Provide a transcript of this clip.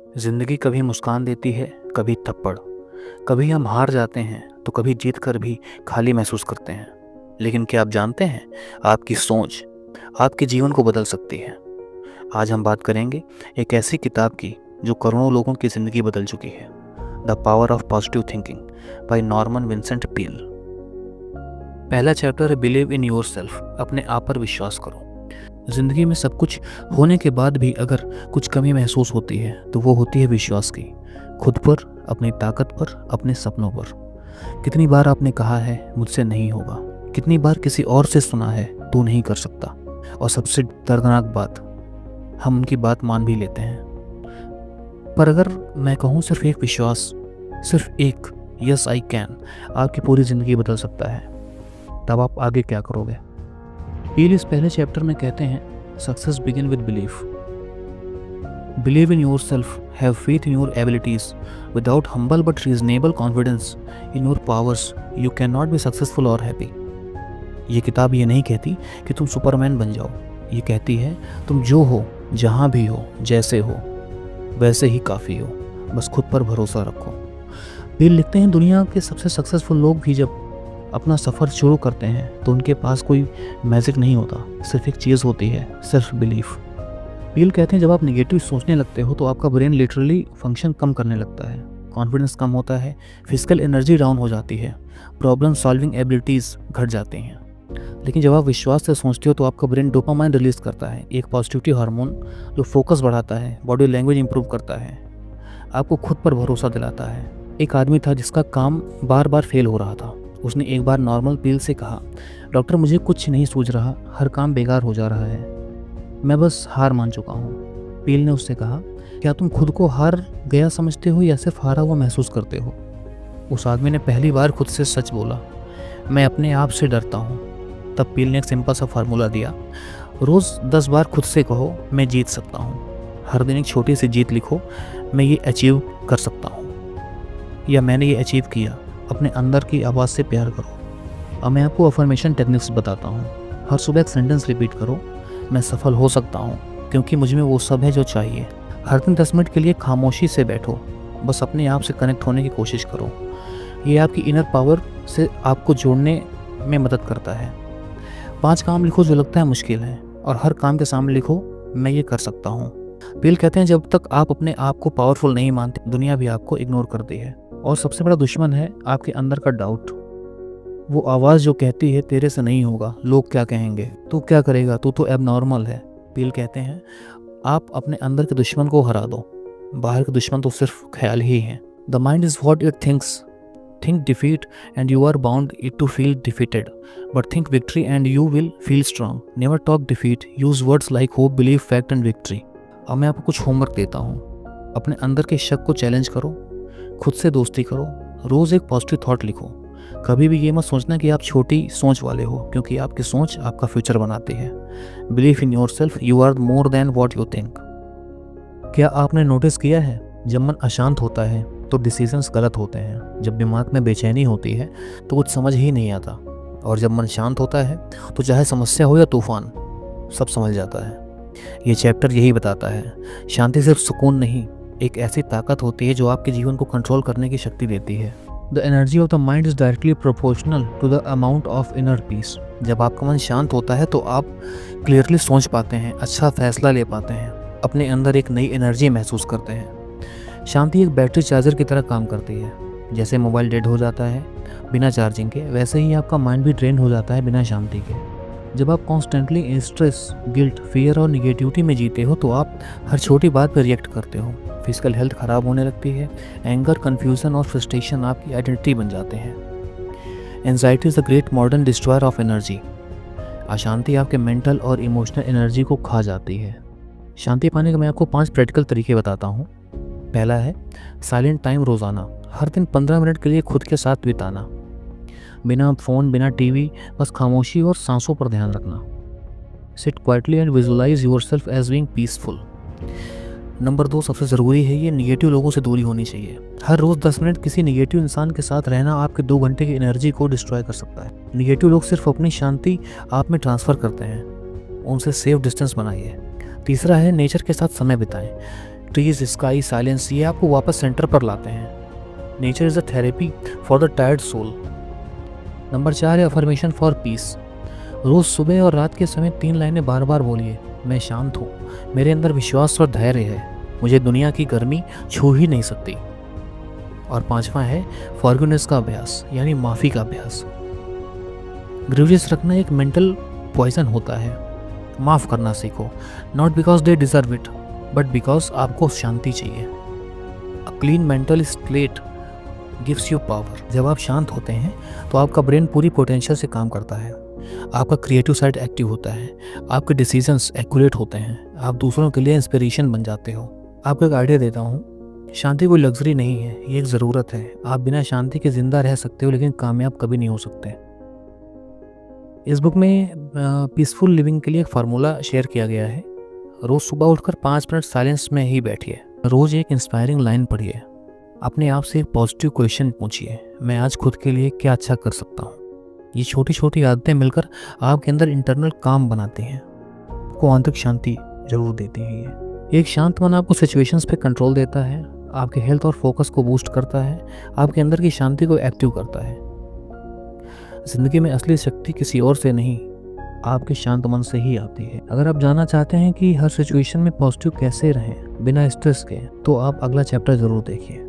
जिंदगी कभी मुस्कान देती है, कभी थप्पड़। कभी हम हार जाते हैं तो कभी जीत कर भी खाली महसूस करते हैं। लेकिन क्या आप जानते हैं, आपकी सोच आपके जीवन को बदल सकती है। आज हम बात करेंगे एक ऐसी किताब की जो करोड़ों लोगों की ज़िंदगी बदल चुकी है, the power of positive thinking by Norman Vincent Peale. पहला चैप्टर है बिलीव इन योर सेल्फ, अपने आप पर विश्वास करो। ज़िंदगी में सब कुछ होने के बाद भी अगर कुछ कमी महसूस होती है तो वो होती है विश्वास की, खुद पर, अपनी ताकत पर, अपने सपनों पर। कितनी बार आपने कहा है मुझसे नहीं होगा, कितनी बार किसी और से सुना है तू नहीं कर सकता, और सबसे दर्दनाक बात, हम उनकी बात मान भी लेते हैं। पर अगर मैं कहूँ सिर्फ एक विश्वास, सिर्फ एक यस आई कैन, आपकी पूरी ज़िंदगी बदल सकता है। तब आप आगे क्या करोगे? पील इस पहले चैप्टर में कहते हैं success begin with belief. Believe in your self, have faith in your abilities, without humble but reasonable confidence in your powers you can not be successful और हैप्पी। ये किताब ये नहीं कहती कि तुम सुपरमैन बन जाओ, ये कहती है तुम जो हो, जहाँ भी हो, जैसे हो, वैसे ही काफ़ी हो, बस खुद पर भरोसा रखो। पील लिखते हैं दुनिया के सबसे सक्सेसफुल लोग भी जब अपना सफ़र शुरू करते हैं तो उनके पास कोई मैजिक नहीं होता, सिर्फ एक चीज़ होती है, सिर्फ बिलीफ। पील कहते हैं जब आप नेगेटिव सोचने लगते हो तो आपका ब्रेन लिटरली फंक्शन कम करने लगता है, कॉन्फिडेंस कम होता है, फिजिकल एनर्जी डाउन हो जाती है, प्रॉब्लम सॉल्विंग एबिलिटीज़ घट जाती हैं। लेकिन जब आप विश्वास से सोचते हो तो आपका ब्रेन डोपामाइन रिलीज करता है, एक पॉजिटिविटी हार्मोन जो फोकस बढ़ाता है, बॉडी लैंग्वेज इंप्रूव करता है, आपको खुद पर भरोसा दिलाता है। एक आदमी था जिसका काम बार बार फेल हो रहा था। उसने एक बार नॉर्मल पील से कहा, डॉक्टर मुझे कुछ नहीं सूझ रहा, हर काम बेकार हो जा रहा है, मैं बस हार मान चुका हूँ। पील ने उससे कहा, क्या तुम खुद को हार गया समझते हो या सिर्फ हारा हुआ महसूस करते हो? उस आदमी ने पहली बार खुद से सच बोला, मैं अपने आप से डरता हूँ। तब पील ने एक सिंपल सा फार्मूला दिया, रोज़ 10 बार खुद से कहो मैं जीत सकता हूँ। हर दिन एक छोटी सी जीत लिखो, मैं ये अचीव कर सकता हूँ, या मैंने ये अचीव किया। अपने अंदर की आवाज़ से प्यार करो। अब मैं आपको अफर्मेशन टेक्निक्स बताता हूँ। हर सुबह एक सेंटेंस रिपीट करो, मैं सफल हो सकता हूँ क्योंकि मुझ में वो सब है जो चाहिए। हर दिन 10 मिनट के लिए खामोशी से बैठो, बस अपने आप से कनेक्ट होने की कोशिश करो। ये आपकी इनर पावर से आपको जोड़ने में मदद करता है। 5 काम लिखो जो लगता है मुश्किल है, और हर काम के सामने लिखो मैं ये कर सकता हूँ। पील कहते हैं जब तक आप अपने आप को पावरफुल नहीं मानते, दुनिया भी आपको इग्नोर करती है। और सबसे बड़ा दुश्मन है आपके अंदर का डाउट, वो आवाज़ जो कहती है तेरे से नहीं होगा, लोग क्या कहेंगे, तू क्या करेगा, तू तो एबनॉर्मल है। पील कहते हैं आप अपने अंदर के दुश्मन को हरा दो, बाहर के दुश्मन तो सिर्फ ख्याल ही है। The mind is what it thinks, think defeat and you are bound it to feel defeated, but think victory and you will feel strong. Never talk defeat, use words like hope, believe, fact and victory. अब मैं आपको कुछ homework देता हूँ। अपने अंदर के शक को चैलेंज करो, खुद से दोस्ती करो, रोज़ एक पॉजिटिव थॉट लिखो। कभी भी ये मत सोचना कि आप छोटी सोच वाले हो, क्योंकि आपकी सोच आपका फ्यूचर बनाती है। Believe in yourself, you are more than what you think. क्या आपने नोटिस किया है जब मन अशांत होता है तो डिसीजंस गलत होते हैं, जब दिमाग में बेचैनी होती है तो कुछ समझ ही नहीं आता, और जब मन शांत होता है तो चाहे समस्या हो या तूफान, सब समझ जाता है। ये चैप्टर यही बताता है, शांति सिर्फ सुकून नहीं, एक ऐसी ताकत होती है जो आपके जीवन को कंट्रोल करने की शक्ति देती है। The energy of the mind is directly proportional to the amount of inner peace. जब आपका मन शांत होता है तो आप क्लियरली सोच पाते हैं, अच्छा फैसला ले पाते हैं, अपने अंदर एक नई एनर्जी महसूस करते हैं। शांति एक बैटरी चार्जर की तरह काम करती है। जैसे मोबाइल डेड हो जाता है बिना चार्जिंग के, वैसे ही आपका माइंड भी ड्रेन हो जाता है बिना शांति के। जब आप कॉन्स्टेंटली स्ट्रेस, गिल्ट, फियर और निगेटिविटी में जीते हो तो आप हर छोटी बात पर रिएक्ट करते हो। फिजिकल हेल्थ खराब होने लगती है, एंगर, कन्फ्यूजन और फ्रस्ट्रेशन आपकी आइडेंटिटी बन जाते हैं। Anxiety is the great modern destroyer of energy. अशांति आपके मेंटल और इमोशनल एनर्जी को खा जाती है। शांति पाने के मैं आपको 5 प्रैक्टिकल तरीके बताता हूँ। पहला है साइलेंट टाइम रोज़ाना, हर दिन 15 मिनट के लिए खुद के साथ बिताना, बिना फ़ोन, बिना टीवी, बस खामोशी और सांसों पर ध्यान रखना। Sit quietly and visualise yourself as being peaceful. Number 2 सबसे ज़रूरी है, ये निगेटिव लोगों से दूरी होनी चाहिए। हर रोज़ 10 मिनट किसी निगेटिव इंसान के साथ रहना आपके 2 घंटे की एनर्जी को डिस्ट्रॉय कर सकता है। निगेटिव लोग सिर्फ अपनी शांति आप में ट्रांसफ़र करते हैं, उनसे सेफ डिस्टेंस बनाइए। तीसरा है नेचर के साथ समय बिताएं। ट्रीज, स्काई, साइलेंस, ये आपको वापस सेंटर पर लाते हैं। Nature is a therapy for the tired soul. Number 4 है अफर्मेशन फॉर पीस। रोज़ सुबह और रात के समय 3 लाइनें बार बार बोलिए। मैं शांत हूँ, मेरे अंदर विश्वास और धैर्य है, मुझे दुनिया की गर्मी छू ही नहीं सकती। और 5वां है फॉरगिवनेस का अभ्यास, यानी माफ़ी का अभ्यास। ग्रीवियस रखना एक मेंटल पॉइजन होता है। माफ़ करना सीखो, not because they deserve it but because आपको शांति चाहिए। A clean mental slate gives you power. जब आप शांत होते हैं तो आपका ब्रेन पूरी पोटेंशियल से काम करता है, आपका क्रिएटिव साइड एक्टिव होता है, आपके डिसीजंस एक्यूरेट होते हैं, आप दूसरों के लिए इंस्पिरेशन बन जाते हो। आपको एक आइडिया देता हूँ, शांति कोई लग्जरी नहीं है, ये एक ज़रूरत है। आप बिना शांति के ज़िंदा रह सकते हो लेकिन कामयाब कभी नहीं हो सकते। इस बुक में पीसफुल लिविंग के लिए एक फार्मूला शेयर किया गया है। रोज़ सुबह उठकर 5 मिनट साइलेंस में ही बैठिए। रोज़ एक इंस्पायरिंग लाइन पढ़िए। अपने आप से एक पॉजिटिव क्वेश्चन पूछिए, मैं आज खुद के लिए क्या अच्छा कर सकता हूँ। ये छोटी छोटी आदतें मिलकर आपके अंदर इंटरनल काम बनाती हैं, आपको आंतरिक शांति जरूर देती हैं। ये एक शांत मन आपको सिचुएशंस पे कंट्रोल देता है, आपके हेल्थ और फोकस को बूस्ट करता है, आपके अंदर की शांति को एक्टिव करता है। ज़िंदगी में असली शक्ति किसी और से नहीं, आपके शांत मन से ही आती है। अगर आप जानना चाहते हैं कि हर सिचुएशन में पॉजिटिव कैसे रहें बिना स्ट्रेस के, तो आप अगला चैप्टर ज़रूर देखिए।